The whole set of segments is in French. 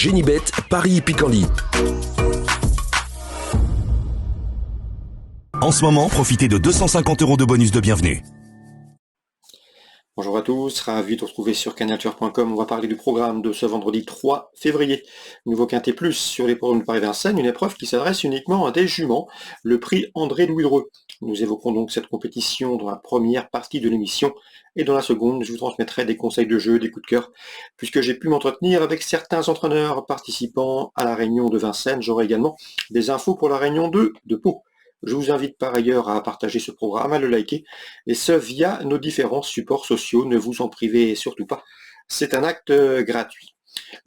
Génibet, Paris Picardie. En ce moment, profitez de 250 € de bonus de bienvenue. Bonjour à tous, ravi de vous retrouver sur canalture.com. On va parler du programme de ce vendredi 3 février. Nouveau Quintet Plus sur les programmes de Paris-Vincennes, une épreuve qui s'adresse uniquement à des juments, le prix André-Louis Dreux. Nous évoquons donc cette compétition dans la première partie de l'émission et dans la seconde, je vous transmettrai des conseils de jeu, des coups de cœur, puisque j'ai pu m'entretenir avec certains entraîneurs participant à la réunion de Vincennes. J'aurai également des infos pour la réunion 2 de Pau. Je vous invite par ailleurs à partager ce programme, à le liker, et ce via nos différents supports sociaux. Ne vous en privez surtout pas, c'est un acte gratuit.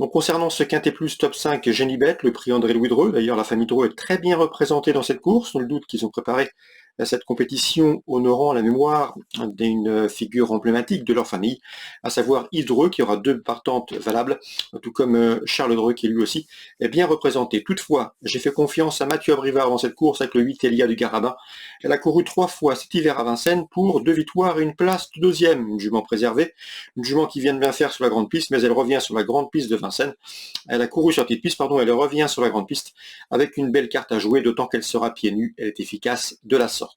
Donc concernant ce Quintet Plus Top 5 Génibet, le prix André-Louis Dreux, d'ailleurs la famille Dreux est très bien représentée dans cette course, on le doute qu'ils ont préparé cette compétition honorant la mémoire d'une figure emblématique de leur famille, à savoir Yves Dreux, qui aura 2 partantes valables, tout comme Charles Dreux, qui lui aussi est bien représenté. Toutefois, j'ai fait confiance à Mathieu Abrivard dans cette course avec le 8 Elia du Garabin. Elle a couru 3 fois cet hiver à Vincennes pour 2 victoires et une place de 2e. Une jument préservée, une jument qui vient de bien faire sur la grande piste, mais elle revient sur la grande piste de Vincennes. Elle a couru sur petite piste, elle revient sur la grande piste avec une belle carte à jouer, d'autant qu'elle sera pieds nus. Elle est efficace de la sorte.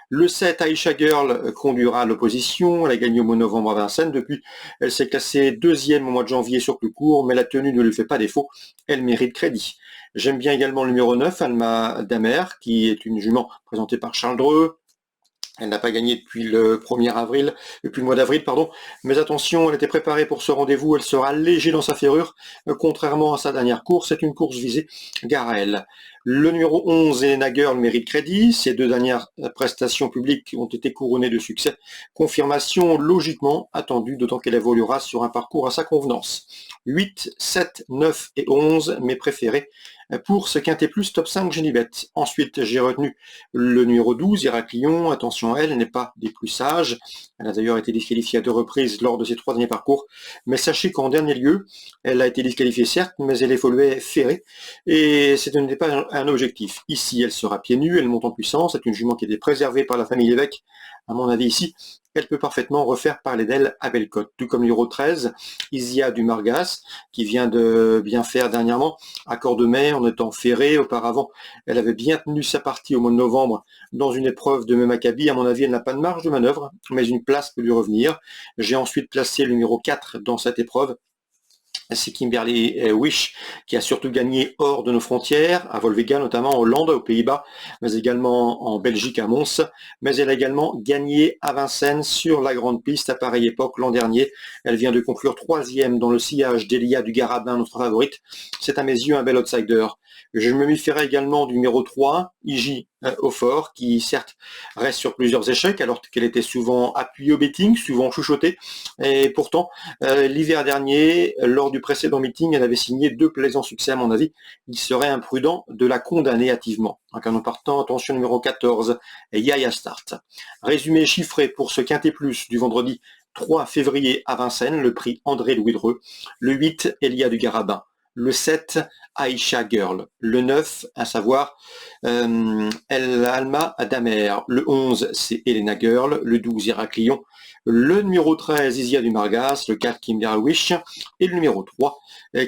Le 7, Aisha Girl, conduira à l'opposition. Elle a gagné au mois de novembre à Vincennes. Depuis, elle s'est classée 2e au mois de janvier sur plus court, mais la tenue ne lui fait pas défaut. Elle mérite crédit. J'aime bien également le numéro 9, Alma Damer, qui est une jument présentée par Charles Dreux. Elle n'a pas gagné depuis le mois d'avril, mais attention, elle était préparée pour ce rendez-vous, elle sera léger dans sa ferrure, contrairement à sa dernière course, c'est une course visée gare à elle. Le numéro 11, Elena Girl, mérite crédit, ses 2 dernières prestations publiques ont été couronnées de succès, confirmation logiquement attendue, d'autant qu'elle évoluera sur un parcours à sa convenance. 8, 7, 9 et 11, mes préférés pour ce Quintet Plus Top 5 Génibet. Ensuite, j'ai retenu le numéro 12, Héraclion. Attention à elle, elle n'est pas des plus sages. Elle a d'ailleurs été disqualifiée à 2 reprises lors de ses 3 derniers parcours. Mais sachez qu'en dernier lieu, elle a été disqualifiée certes, mais elle évoluait ferrée. Et ce n'était pas un objectif. Ici, elle sera pieds nus, elle monte en puissance. C'est une jument qui a été préservée par la famille Lévesque. À mon avis, ici, elle peut parfaitement refaire parler d'elle à Bellecote. Tout comme le numéro 13, Isia du Margas, qui vient de bien faire dernièrement à Cordemais en étant ferrée. Auparavant, elle avait bien tenu sa partie au mois de novembre dans une épreuve de même acabit. À mon avis, elle n'a pas de marge de manœuvre, mais une place peut lui revenir. J'ai ensuite placé le numéro 4 dans cette épreuve. C'est Kimberly Wish qui a surtout gagné hors de nos frontières, à Volvega notamment en Hollande, aux Pays-Bas, mais également en Belgique à Mons. Mais elle a également gagné à Vincennes sur la grande piste à pareille époque l'an dernier. Elle vient de conclure 3e dans le sillage d'Elia du Garabin, notre favorite. C'est à mes yeux un bel outsider. Je me méfierai également du numéro 3, Iji Aufort, qui certes reste sur plusieurs échecs, alors qu'elle était souvent appuyée au betting, souvent chouchottée. Et pourtant, l'hiver dernier, lors du précédent meeting, elle avait signé 2 plaisants succès à mon avis. Il serait imprudent de la condamner hâtivement. En canon partant, attention numéro 14, Yaya Start. Résumé chiffré pour ce Quintet Plus du vendredi 3 février à Vincennes, le prix André-Louis Dreux. Le 8, Elia du Garabin. Le 7, Aisha Girl. Le 9, à savoir Alma Damer. Le 11, c'est Elena Girl. Le 12, Héraclion. Le numéro 13, Isia du Margas. Le 4, Kimberly Wish. Et le numéro 3,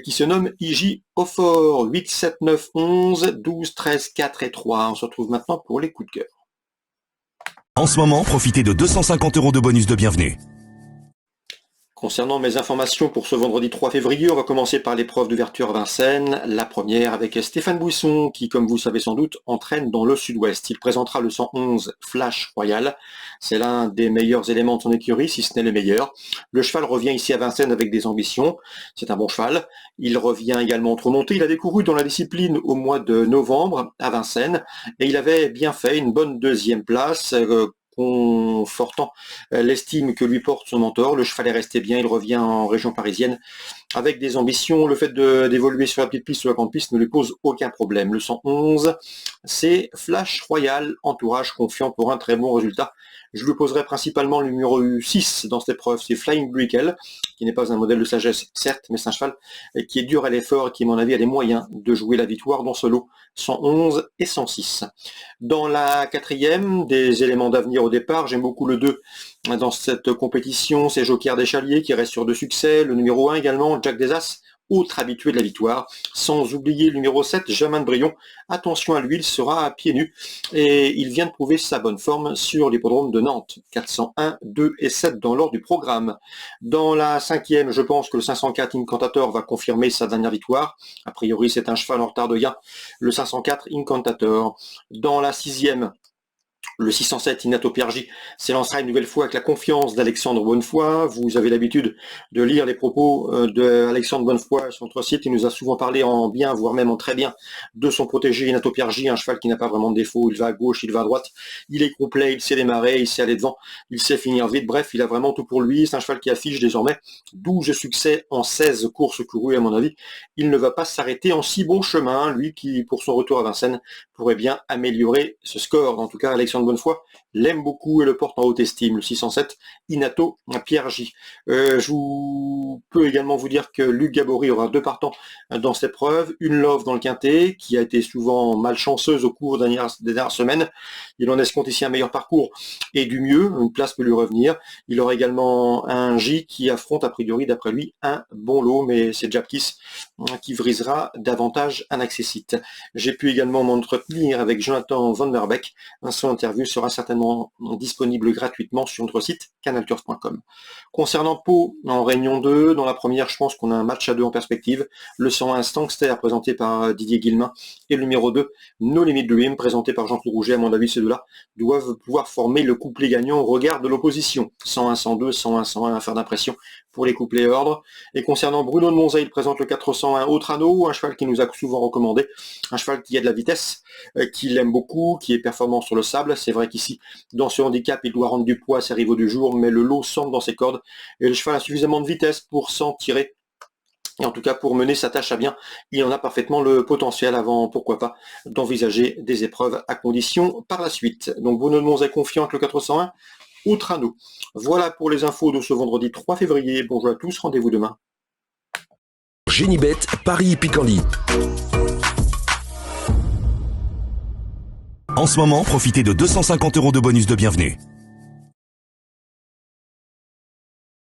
qui se nomme Iji Aufort. 8, 7, 9, 11, 12, 13, 4 et 3. On se retrouve maintenant pour les coups de cœur. En ce moment, profitez de 250 € de bonus de bienvenue. Concernant mes informations pour ce vendredi 3 février, on va commencer par l'épreuve d'ouverture à Vincennes. La première avec Stéphane Bouisson qui, comme vous le savez sans doute, entraîne dans le sud-ouest. Il présentera le 111 Flash Royal. C'est l'un des meilleurs éléments de son écurie, si ce n'est le meilleur. Le cheval revient ici à Vincennes avec des ambitions. C'est un bon cheval. Il revient également entre montées. Il avait couru dans la discipline au mois de novembre à Vincennes et il avait bien fait une bonne 2e place. Confortant l'estime que lui porte son mentor. Le cheval est resté bien, il revient en région parisienne avec des ambitions. Le fait d'évoluer sur la petite piste ou la grande piste ne lui pose aucun problème. Le 111, c'est Flash Royal, entourage confiant pour un très bon résultat. Je lui poserai principalement le numéro 6 dans cette épreuve, c'est Flying Brickle, qui n'est pas un modèle de sagesse, certes, mais c'est un cheval qui est dur à l'effort et qui, à mon avis, a les moyens de jouer la victoire dans ce lot 111 et 106. Dans la 4e, des éléments d'avenir au départ, j'aime beaucoup le 2 dans cette compétition, c'est Joker des Chaliers qui reste sur 2 succès, le numéro 1 également, Jack des As, autre habitué de la victoire. Sans oublier le numéro 7, Germain Brion. Attention à lui, il sera à pieds nus et il vient de prouver sa bonne forme sur l'hippodrome de Nantes. 401, 2 et 7 dans l'ordre du programme. Dans la 5e, je pense que le 504 Incantator va confirmer sa dernière victoire. A priori, c'est un cheval en retard de gain, le 504 Incantator. Dans la 6e, le 607 Inato Piergi s'élancera une nouvelle fois avec la confiance d'Alexandre Bonnefoy. Vous avez l'habitude de lire les propos d'Alexandre Bonnefoy sur notre site. Il nous a souvent parlé en bien, voire même en très bien, de son protégé Inato Piergi, un cheval qui n'a pas vraiment de défaut. Il va à gauche, il va à droite, il est complet, il sait démarrer, il sait aller devant, il sait finir vite. Bref, il a vraiment tout pour lui. C'est un cheval qui affiche désormais 12 succès en 16 courses courues. À mon avis, il ne va pas s'arrêter en si bon chemin. Lui qui, pour son retour à Vincennes, pourrait bien améliorer ce score. En tout cas, Alexandre Bonnefoy l'aime beaucoup et le porte en haute estime. Le 607 Inato Piergi. Je peux également vous dire que Luc Gabory aura 2 partants dans cette épreuve. Une Love dans le quintet, qui a été souvent malchanceuse au cours des dernières semaines. Il en escompte ici un meilleur parcours et du mieux. Une place peut lui revenir. Il aura également un J qui affronte a priori, d'après lui, un bon lot, mais c'est Japkis qui brisera davantage un accessite. J'ai pu également m'entretenir avec Jonathan Van Der Beek. Son interview sera certainement disponible gratuitement sur notre site canalturf.com. Concernant Pau, en réunion 2, dans la première, je pense qu'on a un match à 2 en perspective. Le 101 Stankster, présenté par Didier Guillemin, et le numéro 2, No Limit Dream, présenté par Jean-Claude Rouget. À mon avis, ces deux-là doivent pouvoir former le couplet gagnant au regard de l'opposition. 101-102, 101-101 à faire d'impression pour les couplets ordre. Et concernant Bruno de Monza, il présente le 401 Autrano, un cheval qui nous a souvent recommandé, un cheval qui a de la vitesse, qu'il aime beaucoup, qui est performant sur le sable. C'est vrai qu'ici, dans ce handicap, il doit rendre du poids à ses rivaux du jour, mais le lot semble dans ses cordes, et le cheval a suffisamment de vitesse pour s'en tirer. Et en tout cas, pour mener sa tâche à bien, il en a parfaitement le potentiel avant, pourquoi pas, d'envisager des épreuves à condition par la suite. Donc Bruno de Monza est confiant avec le 401 Autrano. Voilà pour les infos de ce vendredi 3 février. Bonjour à tous, rendez-vous demain. Génibet, Paris Picardie. En ce moment, profitez de 250 € de bonus de bienvenue.